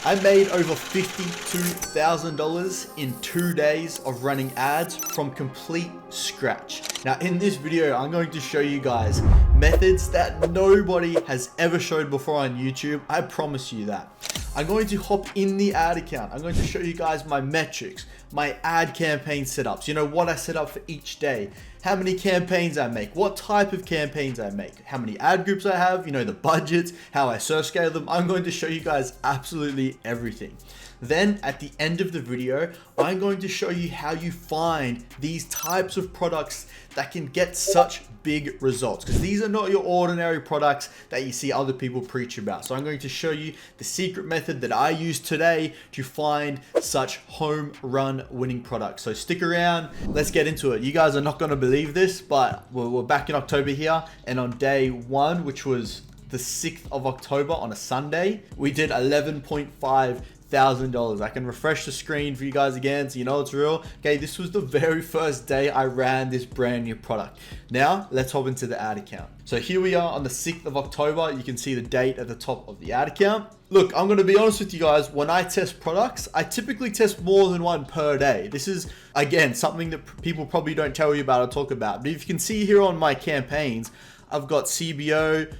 I made over $52,000 in 2 days of running ads from complete scratch. Now in this video, I'm going to show you guys methods that nobody has ever showed before on YouTube. I promise you that. I'm going to hop in the ad account. I'm going to show you guys my metrics, my ad campaign setups, what I set up for each day, how many campaigns I make, what type of campaigns I make, how many ad groups I have, the budgets, how I search scale them. I'm going to show you guys absolutely everything. Then at the end of the video, I'm going to show you how you find these types of products that can get such big results, because these are not your ordinary products that you see other people preach about. So I'm going to show you the secret method that I use today to find such home run winning products. So stick around, let's get into it. You guys are not going to believe this, but we're back in October here, and on day one, which was the 6th of October on a Sunday, we did $11,500. I can refresh the screen for you guys again so you know it's real. Okay, this was the very first day I ran this brand new product. Now let's hop into the ad account. So here we are on the 6th of October. You can see the date at the top of the ad account. Look, I'm going to be honest with you guys. When I test products, I typically test more than one per day. This is, again, something that people probably don't tell you about or talk about. But if you can see here on my campaigns, I've got CBO,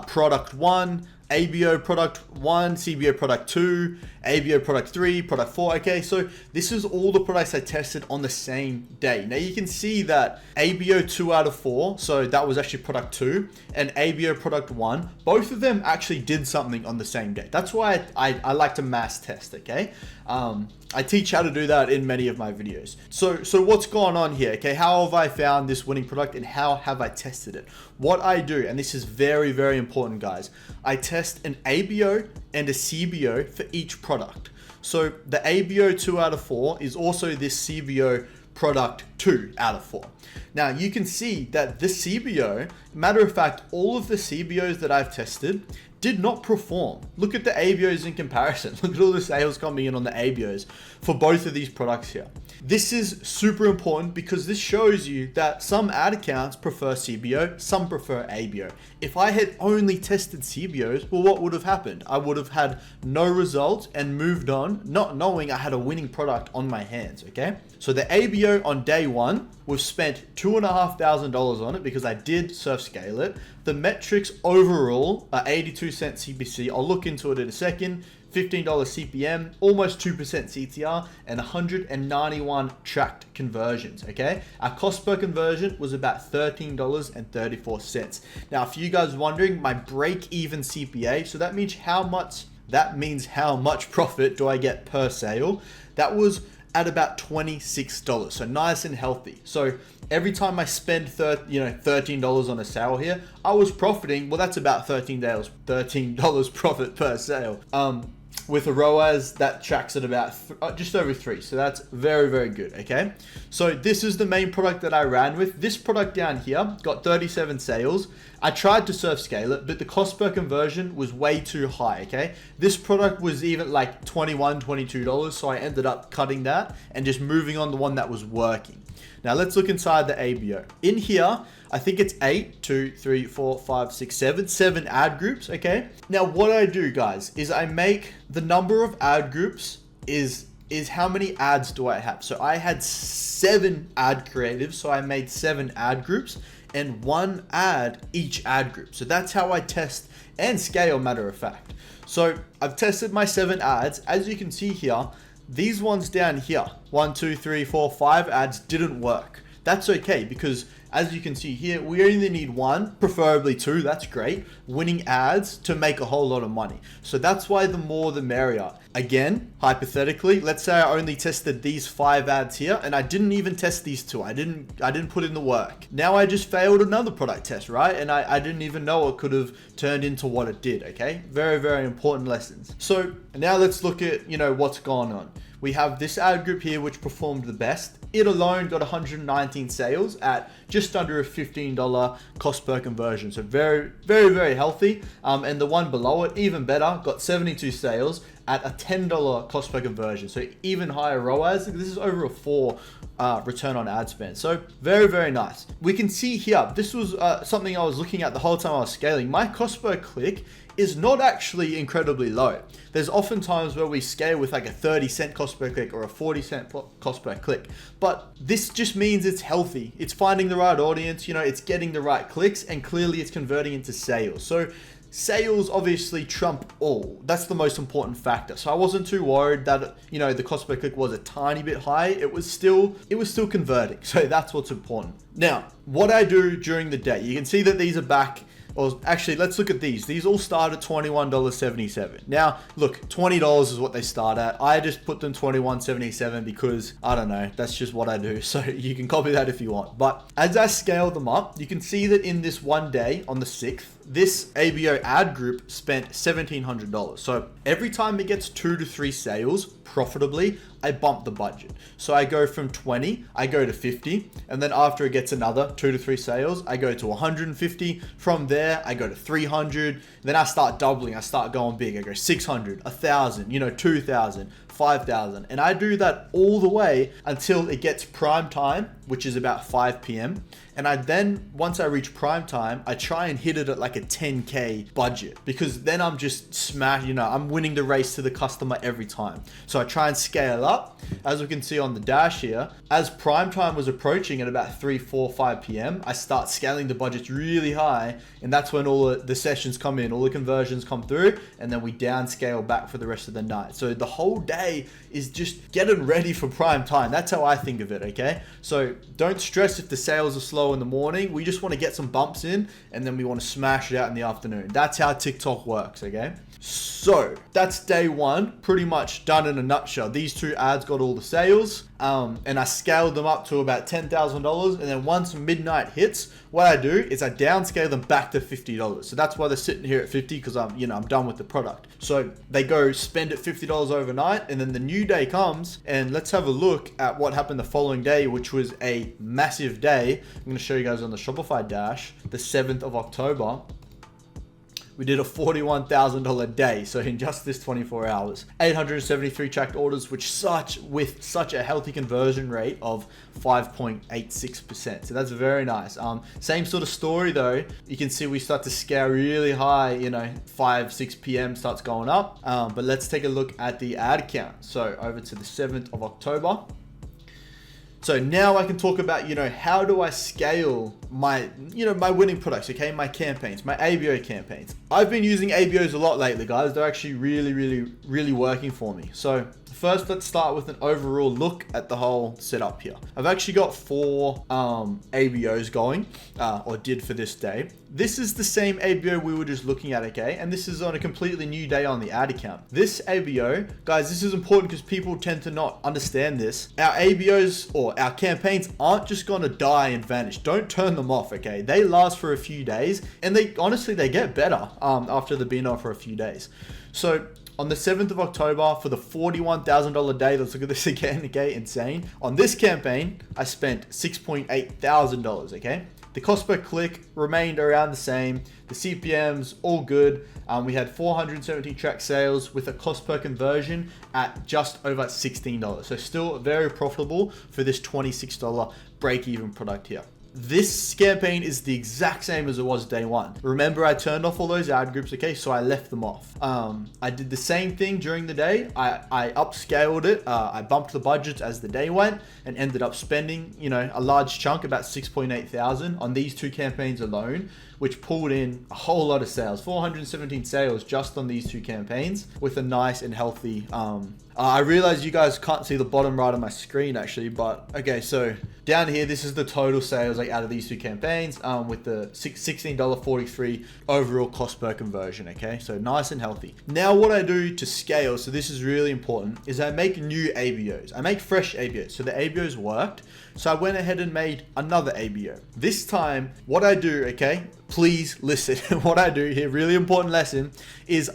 product 1, ABO product 1, CBO product 2, ABO product 3, product 4. Okay, so this is all the products I tested on the same day. Now you can see that ABO 2 out of 4, so that was actually product 2, and ABO product 1, both of them actually did something on the same day. That's why I like to mass test, okay? I teach how to do that in many of my videos. So what's going on here? Okay, how have I found this winning product and how have I tested it? What I do, and this is very, very important, guys, I test an ABO and a CBO for each product. So the ABO 2 out of 4 is also this CBO product 2 out of 4. Now you can see that this CBO, matter of fact, all of the CBOs that I've tested did not perform. Look at the ABOs in comparison. Look at all the sales coming in on the ABOs for both of these products here. This is super important because this shows you that some ad accounts prefer CBO, some prefer ABO. If I had only tested CBOs, well, what would have happened? I would have had no results and moved on, not knowing I had a winning product on my hands, okay? So the ABO on day one, we've spent $2,500 on it because I did surf scale it. The metrics overall are 82 cent CPC. I'll look into it in a second. $15 CPM, almost 2% CTR, and 191 tracked conversions, okay? Our cost per conversion was about $13.34. Now, for you guys wondering, my break-even CPA, so that means how much profit do I get per sale? That was at about $26, so nice and healthy. So every time I spend $13 on a sale here, I was profiting. Well, that's about $13 profit per sale. With a ROAS that tracks at about just over 3. So that's very, very good, okay? So this is the main product that I ran with. This product down here got 37 sales. I tried to surf scale it, but the cost per conversion was way too high, okay? This product was even like $21, $22, so I ended up cutting that and just moving on the one that was working. Now let's look inside the ABO. In here, I think it's 7 ad groups, okay? Now what I do, guys, is I make the number of ad groups is how many ads do I have? So I had 7 ad creatives, so I made 7 ad groups and 1 ad each ad group. So that's how I test and scale, matter of fact. So I've tested my 7 ads. As you can see here, these ones down here, 1, 2, 3, 4, 5 ads didn't work. That's okay, because as you can see here, we only need 1, preferably 2, that's great, winning ads to make a whole lot of money. So that's why the more the merrier. Again, hypothetically, let's say I only tested these 5 ads here and I didn't even test these 2. I didn't put in the work. Now I just failed another product test, right? And I didn't even know it could have turned into what it did, okay? Very, very important lessons. So now let's look at, what's going on. We have this ad group here, which performed the best. It alone got 119 sales at just under a $15 cost per conversion. So very, very, very healthy. And the one below it, even better, got 72 sales at a $10 cost per conversion. So even higher ROAS. This is over a 4 return on ad spend. So very, very nice. We can see here, this was something I was looking at the whole time I was scaling. My cost per click is not actually incredibly low. There's often times where we scale with like a 30-cent cost per click or a 40-cent cost per click, but this just means it's healthy. It's finding the right audience, it's getting the right clicks, and clearly it's converting into sales. So sales obviously trump all. That's the most important factor. So I wasn't too worried that, the cost per click was a tiny bit high. It was still converting. So that's what's important. Now, what I do during the day, you can see that these are back. Or actually, let's look at these. These all start at $21.77. Now, look, $20 is what they start at. I just put them $21.77 because, I don't know, that's just what I do. So you can copy that if you want. But as I scale them up, you can see that in this one day, on the 6th, this ABO ad group spent $1,700. So every time it gets 2 to 3 sales profitably, I bump the budget. So I go from 20, I go to 50, and then after it gets another 2 to 3 sales, I go to 150. From there, I go to 300. Then I start doubling. I start going big. I go 600, 1,000, 2,000, 5,000. And I do that all the way until it gets prime time, which is about 5 p.m. And I then, once I reach prime time, I try and hit it at like a 10K budget, because then I'm just I'm winning the race to the customer every time. So I try and scale up. As we can see on the dash here, as prime time was approaching at about 3, 4, 5 p.m., I start scaling the budgets really high. And that's when all the sessions come in, all the conversions come through, and then we downscale back for the rest of the night. So the whole day is just getting ready for prime time. That's how I think of it, okay? So don't stress if the sales are slow in the morning. We just want to get some bumps in, and then we want to smash it out in the afternoon. That's how TikTok works, okay? So that's day one, pretty much done in a nutshell. These 2 ads got all the sales, and I scaled them up to about $10,000. And then once midnight hits, what I do is I downscale them back to $50. So that's why they're sitting here at 50, because I'm done with the product. So they go spend it $50 overnight, and then the new day comes, and let's have a look at what happened the following day, which was a massive day. I'm going to show you guys on the Shopify dash, the 7th of October. We did a $41,000 day. So in just this 24 hours, 873 tracked orders, with such a healthy conversion rate of 5.86%. So that's very nice. Same sort of story though. You can see we start to scale really high, 5, 6 p.m. starts going up. But let's take a look at the ad count. So over to the 7th of October. So now I can talk about, how do I scale my, my winning products, okay? My campaigns, my ABO campaigns. I've been using ABOs a lot lately, guys. They're actually really, really, really working for me. So first, let's start with an overall look at the whole setup here. I've actually got 4 ABOs going, or did for this day. This is the same ABO we were just looking at, okay? And this is on a completely new day on the ad account. This ABO, guys, this is important because people tend to not understand this. Our ABOs or our campaigns aren't just gonna die and vanish. Don't turn them off, okay? They last for a few days, and they get better after they've been on for a few days. So on the 7th of October for the $41,000 day, let's look at this again, okay? Insane. On this campaign, I spent $6,800, okay? The cost per click remained around the same. The CPMs, all good. We had 417 track sales with a cost per conversion at just over $16. So still very profitable for this $26 break-even product here. This campaign is the exact same as it was day one. Remember, I turned off all those ad groups, okay? So I left them off. I did the same thing during the day. I upscaled it. I bumped the budgets as the day went and ended up spending, a large chunk, about 6.8 thousand on these 2 campaigns alone, which pulled in a whole lot of sales, 417 sales just on these 2 campaigns with a nice and healthy, I realize you guys can't see the bottom right of my screen actually, but okay, so down here, this is the total sales out of these 2 campaigns with the $16.43 overall cost per conversion, okay? So nice and healthy. Now what I do to scale, so this is really important, is I make new ABOs. I make fresh ABOs. So the ABOs worked. So I went ahead and made another ABO. This time, what I do, okay, please listen. What I do here, really important lesson, is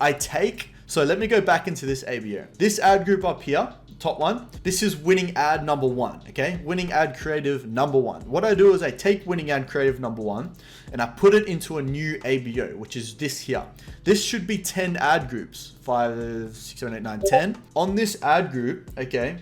so let me go back into this ABO. This ad group up here, top one, this is winning ad number 1, okay? Winning ad creative number 1. What I do is I take winning ad creative number 1 and I put it into a new ABO, which is this here. This should be 10 ad groups, 5, 6, 7, 8, 9, 10. On this ad group, okay,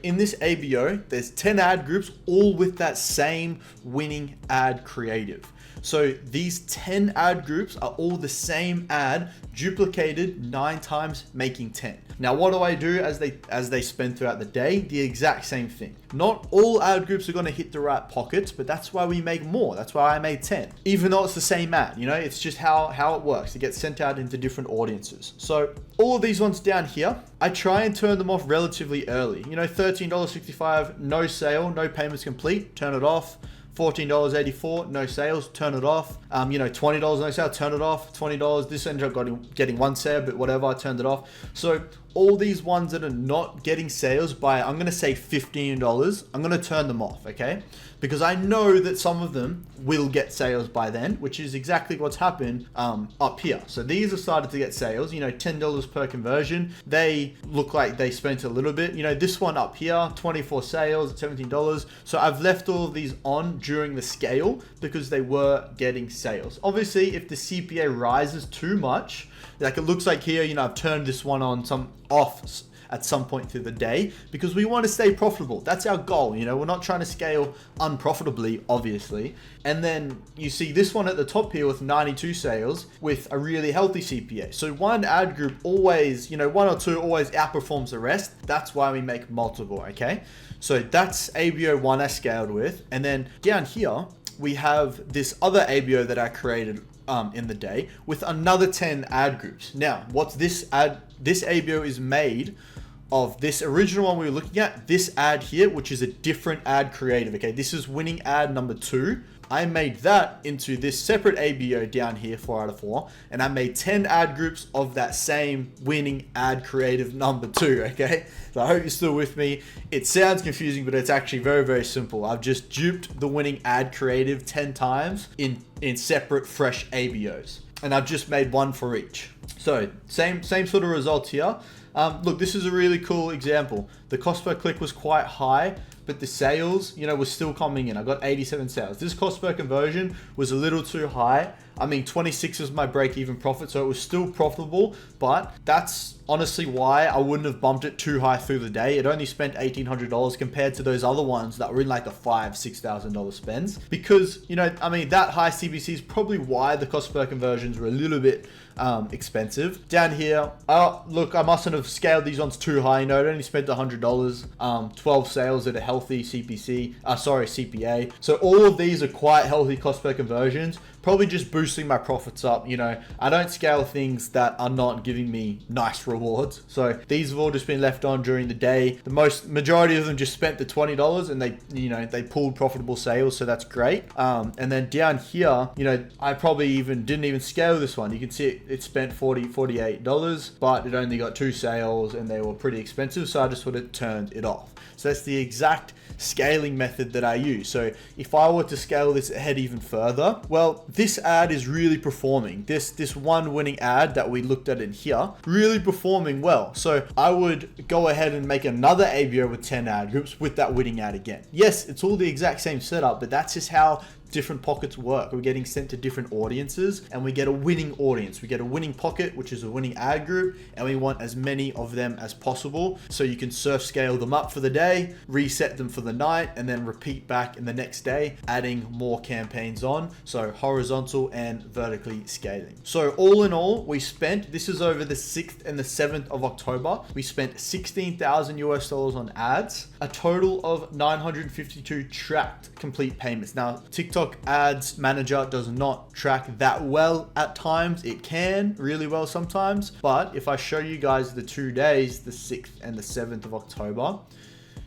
in this ABO, there's 10 ad groups, all with that same winning ad creative. So these 10 ad groups are all the same ad duplicated 9 times, making 10. Now, what do I do as they spend throughout the day? The exact same thing. Not all ad groups are going to hit the right pockets, but that's why we make more. That's why I made 10. Even though it's the same ad, it's just how it works. It gets sent out into different audiences. So all of these ones down here, I try and turn them off relatively early. $13.65, no sale, no payments complete, turn it off. $14.84, no sales, turn it off. $20 no sale, turn it off. $20, this ended up getting one sale, but whatever, I turned it off. So all these ones that are not getting sales by, I'm going to say $15, I'm going to turn them off, okay? Because I know that some of them will get sales by then, which is exactly what's happened up here. So these have started to get sales, $10 per conversion. They look like they spent a little bit. This one up here, 24 sales at $17. So I've left all of these on during the scale because they were getting sales. Obviously, if the CPA rises too much, like it looks like here, I've turned this one on off at some point through the day because we want to stay profitable. That's our goal. We're not trying to scale unprofitably, obviously. And then you see this one at the top here with 92 sales with a really healthy CPA. So one ad group always, one or two always outperforms the rest. That's why we make multiple, okay? So that's ABO 1 I scaled with. And then down here, we have this other ABO that I created in the day with another 10 ad groups. Now, what's this ad? This ABO is made of this original one we were looking at, this ad here, which is a different ad creative. Okay, this is winning ad number 2. I made that into this separate ABO down here, 4 out of 4, and I made 10 ad groups of that same winning ad creative number 2, okay? So I hope you're still with me. It sounds confusing, but it's actually very, very simple. I've just duped the winning ad creative 10 times in separate fresh ABOs, and I've just made one for each. So same sort of results here. Look, this is a really cool example. The cost per click was quite high, but the sales, was still coming in. I got 87 sales. This cost per conversion was a little too high. 26 is my break-even profit, so it was still profitable, but that's honestly why I wouldn't have bumped it too high through the day. It only spent $1,800 compared to those other ones that were in like the $5,000-$6,000 spends, because, that high CPC is probably why the cost per conversions were a little bit expensive. Down here, look, I mustn't have scaled these ones too high. It only spent $100, 12 sales at a healthy CPA. So all of these are quite healthy cost per conversions, probably just boosting my profits up. I don't scale things that are not giving me nice rewards. So these have all just been left on during the day. The majority of them just spent the $20 and they pulled profitable sales. So that's great. And then down here, I probably didn't even scale this one. You can see it spent $48, but it only got 2 sales and they were pretty expensive. So I just would have turned it off. So that's the exact scaling method that I use. So if I were to scale this ahead even further, well, this ad is really performing. This one winning ad that we looked at in here, really performing well. So I would go ahead and make another ABO with 10 ad groups with that winning ad again. Yes, it's all the exact same setup, but that's just how different pockets work. We're getting sent to different audiences and we get a winning audience. We get a winning pocket, which is a winning ad group, and we want as many of them as possible. So you can surf scale them up for the day, reset them for the night, and then repeat back in the next day, adding more campaigns on. So horizontal and vertically scaling. So all in all, we spent, this is over the 6th and the 7th of October, we spent $16,000 on ads, a total of 952 tracked complete payments. Now, TikTok Ads Manager does not track that well at times. It can really well sometimes, but if I show you guys the 2 days, the 6th and the 7th of October,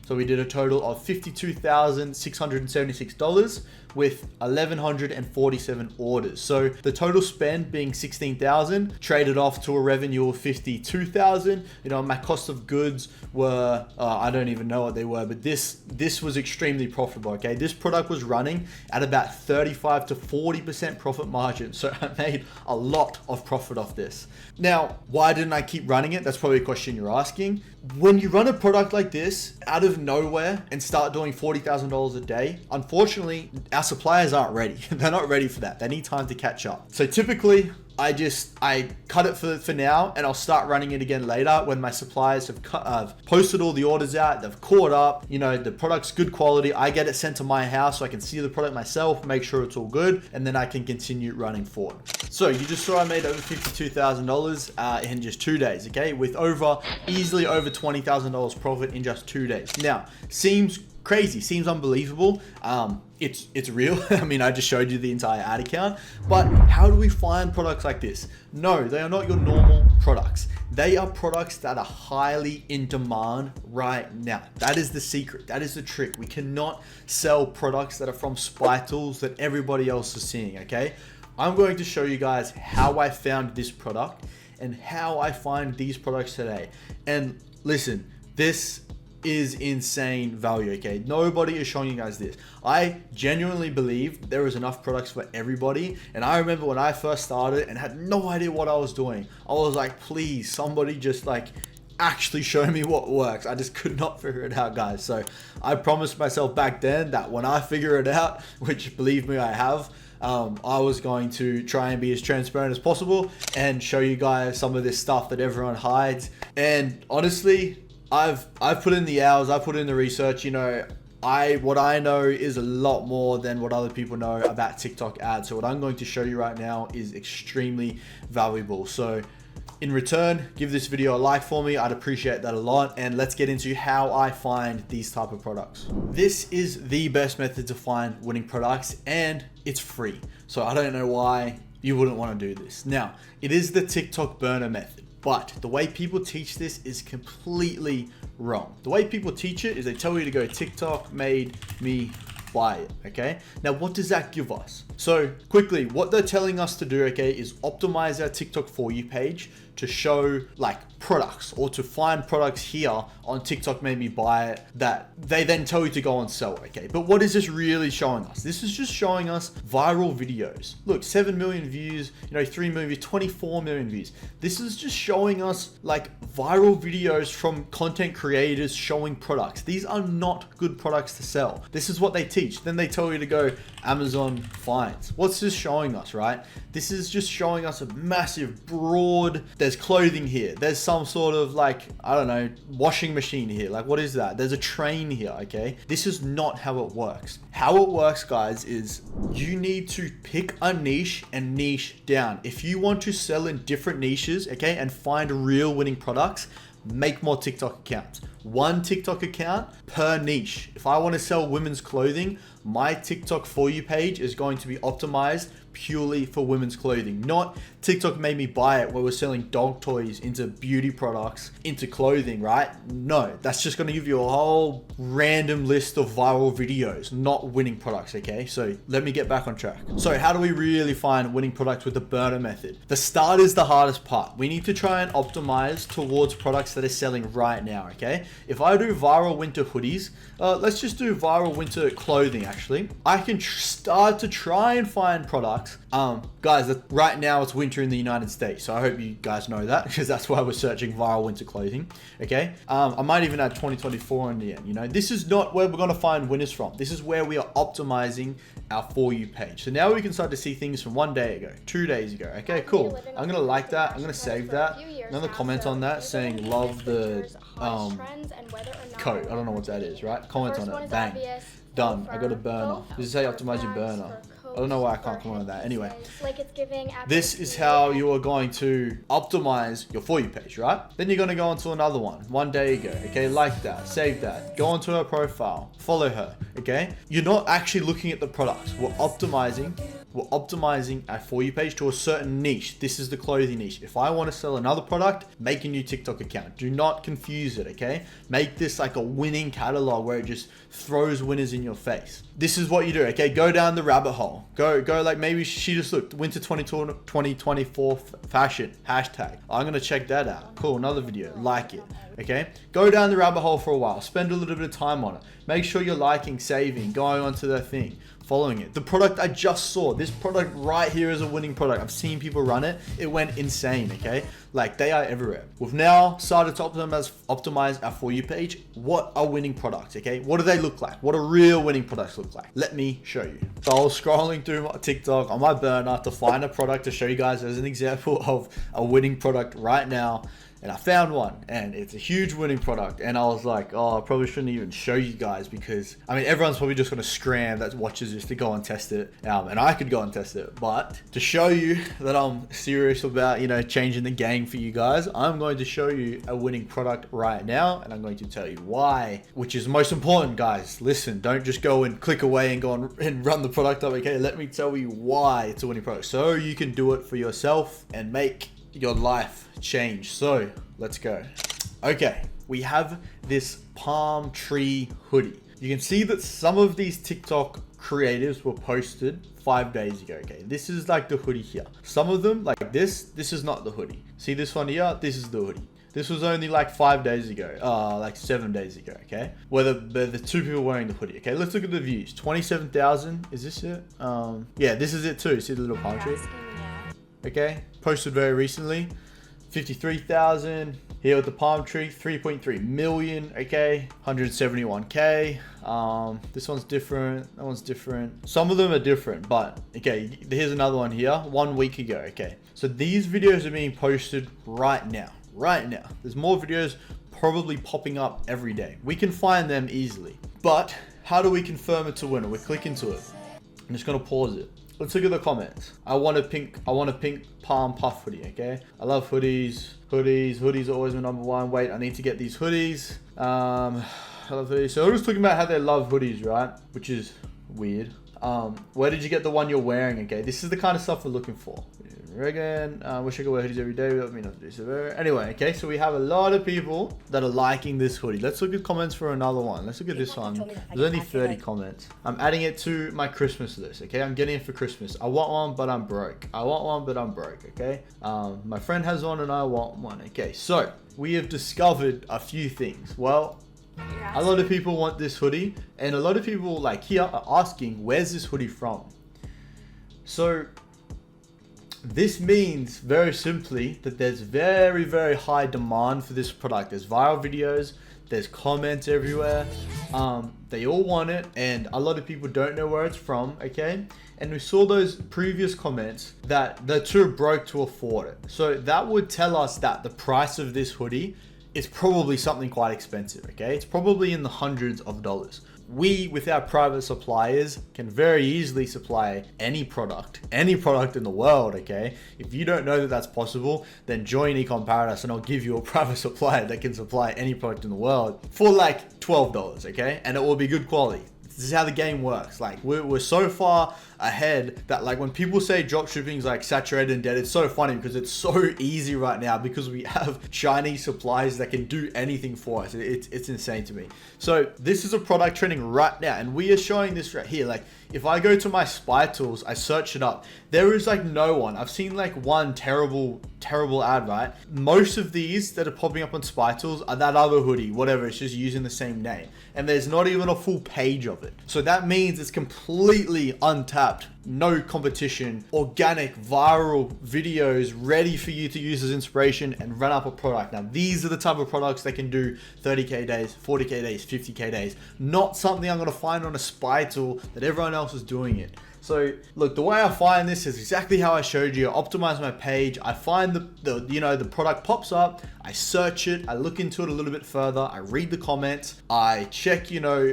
so we did a total of $52,676 with 1,147 orders. So the total spend being 16,000 traded off to a revenue of 52,000. My cost of goods were, I don't even know what they were, but this was extremely profitable. Okay. This product was running at about 35 to 40% profit margin. So I made a lot of profit off this. Now, why didn't I keep running it? That's probably a question you're asking. When you run a product like this out of nowhere and start doing $40,000 a day, unfortunately, our suppliers aren't ready. They're not ready for that. They need time to catch up. So typically, I cut it for now, and I'll start running it again later when my suppliers have posted all the orders out, they've caught up, you know, the product's good quality. I get it sent to my house so I can see the product myself, make sure it's all good, and then I can continue running forward. So you just saw I made over $52,000 in just 2 days, okay? With easily over $20,000 profit in just 2 days. Now, seems crazy, seems unbelievable. It's real. I mean, I just showed you the entire ad account, but how do we find products like this? No, they are not your normal products. They are products that are highly in demand right now. That is the secret. That is the trick. We cannot sell products that are from spy tools that everybody else is seeing, okay? I'm going to show you guys how I found this product and how I find these products today. And listen, this is insane value, okay? Nobody is showing you guys this. I genuinely believe there is enough products for everybody. And I remember when I first started and had no idea what I was doing, I was like, please, somebody just like actually show me what works. I just could not figure it out, guys. So I promised myself back then that when I figure it out, which believe me, I have, I was going to try and be as transparent as possible and show you guys some of this stuff that everyone hides. And honestly, I've put in the hours, I put in the research, you know, what I know is a lot more than what other people know about TikTok ads. So what I'm going to show you right now is extremely valuable. So in return, give this video a like for me. I'd appreciate that a lot. And let's get into how I find these type of products. This is the best method to find winning products, and it's free. So I don't know why you wouldn't want to do this. Now, it is the TikTok burner method. But the way people teach this is completely wrong. The way people teach it is they tell you to go TikTok made me buy it, okay? Now, what does that give us? So quickly, what they're telling us to do, okay, is optimize our TikTok For You page to show like products, or to find products here on TikTok made me buy it that they then tell you to go and sell, okay? But what is this really showing us? This is just showing us viral videos. Look, 7 million views, you know, 3 million views, 24 million views. This is just showing us like viral videos from content creators showing products. These are not good products to sell. This is what they teach. Then they tell you to go Amazon finds. What's this showing us, right? This is just showing us a massive broad, there's clothing here. There's some sort of like, I don't know, washing machine here. Like, what is that? There's a train here, okay? This is not how it works. How it works, guys, is you need to pick a niche and niche down. If you want to sell in different niches, okay, and find real winning products, make more TikTok accounts. One TikTok account per niche. If I want to sell women's clothing, my TikTok For You page is going to be optimized purely for women's clothing, not TikTok made me buy it where we're selling dog toys into beauty products, into clothing, right? No, that's just going to give you a whole random list of viral videos, not winning products, okay? So let me get back on track. So how do we really find winning products with the burner method? The start is the hardest part. We need to try and optimize towards products that are selling right now, okay? If I do viral winter hoodies, let's just do viral winter clothing actually. I can start to try and find products. Guys, right now it's winter in the United States, so I hope you guys know that, because that's why we're searching viral winter clothing, okay? I might even add 2024 in the end, you know? This is not where we're gonna find winners from. This is where we are optimizing our For You page. So now we can start to see things from 1 day ago, 2 days ago. Okay, cool. I'm gonna like that. I'm gonna save that. I'm gonna comment on that saying love the code. I don't know what that is, right? Comment on it. Bang. Done. I got a burner. This is how you optimize your burner. I don't know why I can't comment on that. Anyway, this is how you are going to optimize your For You page, right? Then you're going to go onto another one 1 day ago, okay? Like that, save that, go onto her profile, follow her, okay? You're not actually looking at the products. We're optimizing our For You page to a certain niche. This is the clothing niche. If I want to sell another product, make a new TikTok account. Do not confuse it, okay? Make this like a winning catalog where it just throws winners in your face. This is what you do, okay? Go down the rabbit hole. Go like maybe she just looked winter 2024 fashion hashtag. I'm gonna check that out. Cool, another video, like it, okay? Go down the rabbit hole for a while. Spend a little bit of time on it. Make sure you're liking, saving, going onto their thing, following it. The product I just saw, this product right here is a winning product. I've seen people run it. It went insane, okay? Like, they are everywhere. We've now started to optimize our For You page. What are winning products, okay? What do they look like? What do real winning products look like? Let me show you. So I was scrolling through my TikTok on my burner to find a product to show you guys as an example of a winning product right now. And I found one, and it's a huge winning product. And I was like, oh, I probably shouldn't even show you guys, because I mean, everyone's probably just going to scram that watches this to go and test it. And I could go and test it, but to show you that I'm serious about, you know, changing the game for you guys, I'm going to show you a winning product right now. And I'm going to tell you why, which is most important, guys. Listen, don't just go and click away and go and run the product up. Okay, let me tell you why it's a winning product, so you can do it for yourself and make your life change. So let's go. Okay, we have this palm tree hoodie. You can see that some of these TikTok creatives were posted 5 days ago. Okay, this is like the hoodie here. Some of them, like this is not the hoodie. See this one here? This is the hoodie. This was only like 5 days ago, like 7 days ago, okay? Where the two people wearing the hoodie, okay? Let's look at the views. 27,000, is this it? Yeah, this is it too. See the little palm tree? Okay, posted very recently. 53,000 here with the palm tree. 3.3 million, okay? 171k. This one's different, that one's different. Some of them are different, but okay, here's another one here 1 week ago. Okay, so these videos are being posted right now. There's more videos probably popping up every day. We can find them easily, but how do we confirm it's a winner? We click into it. I'm just gonna pause it. Let's look at the comments. I want a pink palm puff hoodie, okay? I love hoodies. Hoodies are always my number one. Wait, I need to get these hoodies. I love hoodies. So we're just talking about how they love hoodies, right? Which is weird. Where did you get the one you're wearing? Okay, this is the kind of stuff we're looking for. Regan, wish I could wear hoodies every day without me not to do so. Anyway, okay, so we have a lot of people that are liking this hoodie. Let's look at comments for another one. Let's look at this one. There's only 30 comments. I'm adding it to my Christmas list, okay? I'm getting it for Christmas. I want one, but I'm broke. Okay? My friend has one and I want one, okay? So, we have discovered a few things. Well, a lot of people want this hoodie, and a lot of people like here are asking, where's this hoodie from? So, this means very simply that there's very, very high demand for this product. There's viral videos, there's comments everywhere. They all want it, and a lot of people don't know where it's from, okay? And we saw those previous comments that they're too broke to afford it. So that would tell us that the price of this hoodie is probably something quite expensive, okay? It's probably in the hundreds of dollars. We, with our private suppliers, can very easily supply any product in the world, okay? If you don't know that that's possible, then join Ecom Paradise and I'll give you a private supplier that can supply any product in the world for like $12, okay? And it will be good quality. This is how the game works. Like, we're so far ahead that, like, when people say dropshipping is like saturated and dead, it's so funny because it's so easy right now because we have Chinese suppliers that can do anything for us. It's insane to me. So this is a product trending right now, and we are showing this right here. Like, if I go to my spy tools, I search it up, there is like no one. I've seen like one terrible ad, right? Most of these that are popping up on spy tools are that other hoodie, whatever, it's just using the same name. And there's not even a full page of it. So that means it's completely untapped, no competition, organic, viral videos ready for you to use as inspiration and run up a product. Now, these are the type of products that can do 30K days, 40K days, 50K days. Not something I'm gonna find on a spy tool that everyone else is doing it. So look, the way I find this is exactly how I showed you. I optimize my page. I find the product pops up. I search it. I look into it a little bit further. I read the comments. I check,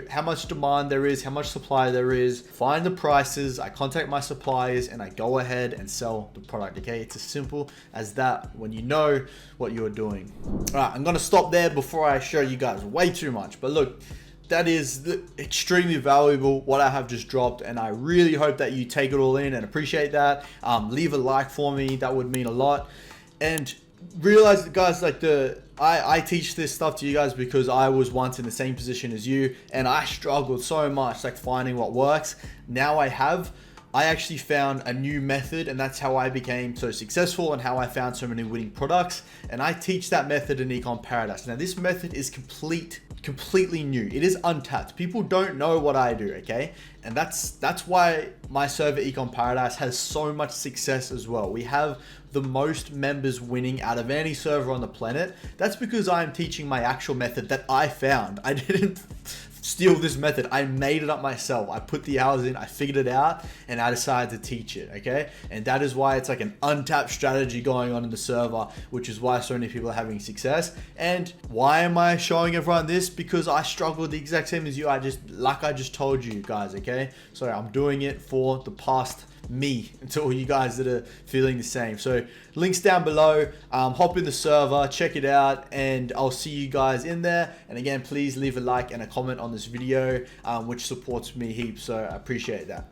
how much demand there is, how much supply there is, find the prices. I contact my suppliers and I go ahead and sell the product. Okay, it's as simple as that when you know what you're doing. All right, I'm gonna stop there before I show you guys way too much. But look, that is extremely valuable what I have just dropped, and I really hope that you take it all in and appreciate that. Leave a like for me, that would mean a lot. And realize that, guys, like I teach this stuff to you guys because I was once in the same position as you and I struggled so much like finding what works. Now I have I actually found a new method, and that's how I became so successful and how I found so many winning products. And I teach that method in Ecom Paradise. Now this method is completely new. It is untapped. People don't know what I do, okay? And that's why my server Ecom Paradise has so much success as well. We have the most members winning out of any server on the planet. That's because I'm teaching my actual method that I found. I didn't steal this method. I made it up myself. I put the hours in, I figured it out, and I decided to teach it, okay? And that is why it's like an untapped strategy going on in the server, which is why so many people are having success. And why am I showing everyone this? Because I struggled the exact same as you. I just told you guys, okay? So I'm doing it for the past me, and to all you guys that are feeling the same. So links down below, hop in the server, check it out, and I'll see you guys in there. And again, please leave a like and a comment on this video, which supports me heaps, so I appreciate that.